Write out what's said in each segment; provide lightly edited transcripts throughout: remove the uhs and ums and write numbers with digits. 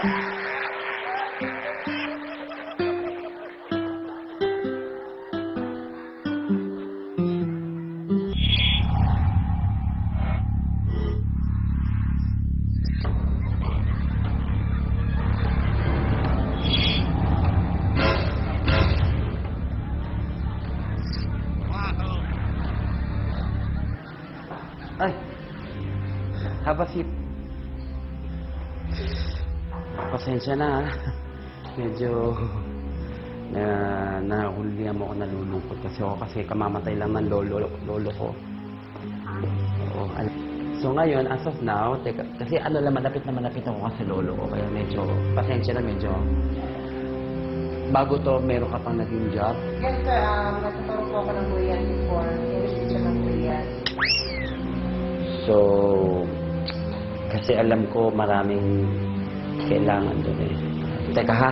Ay, habasip. Pasensya na, ha. Medyo nahulihan mo ako, nalulungkot kasi kamamatay lang ng lolo ko. Oo. So ngayon, as of now, kasi malapit na malapit ako kasi lolo ko, kaya medyo, pasensya na medyo. Bago to, meron ka pang naging job? Yes, sir. Natuturo po ako ng Korean before. English teacher ng Korean. So, kasi alam ko maraming kailangan doon eh. Teka ha,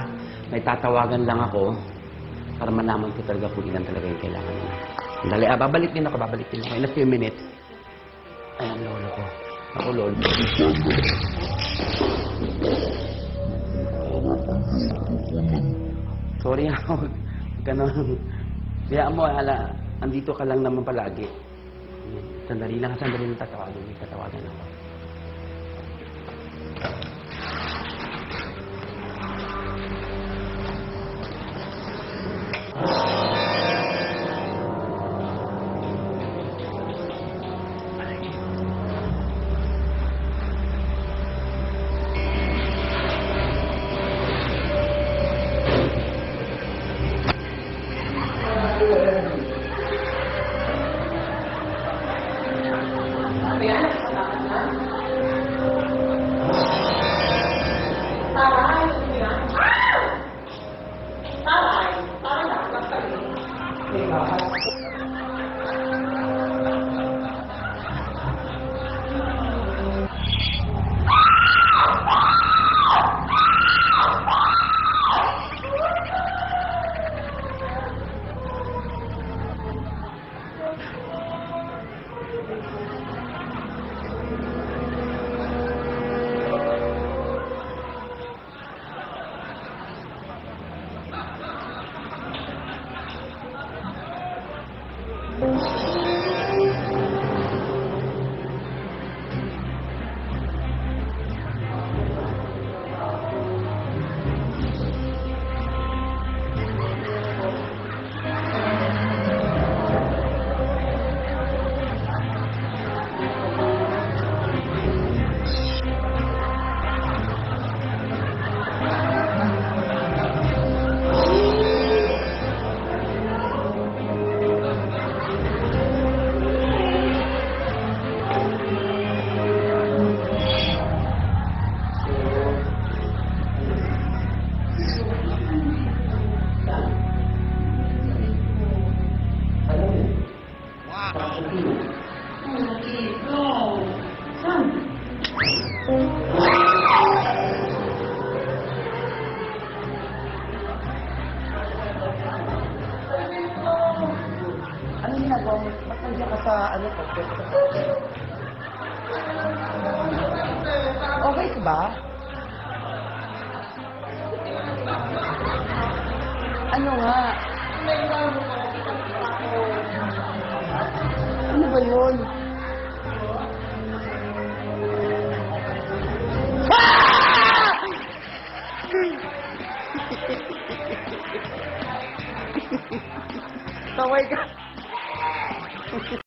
may tatawagan lang ako para malaman ko talaga kung ilan talaga yung kailangan mo. Dali, babalik din ako. In a few minutes. Ayan, lolo ko. Ako, lolo. Sorry ako. Ganun. Kaya mo, andito ka lang naman palagi. Sandali lang tatawagan. May tatawagan ako. Ano ginagawa mo? Ba't nandiyan ka sa ko? Okay ka ba? Ano nga? Ano ba yun? Taway ka.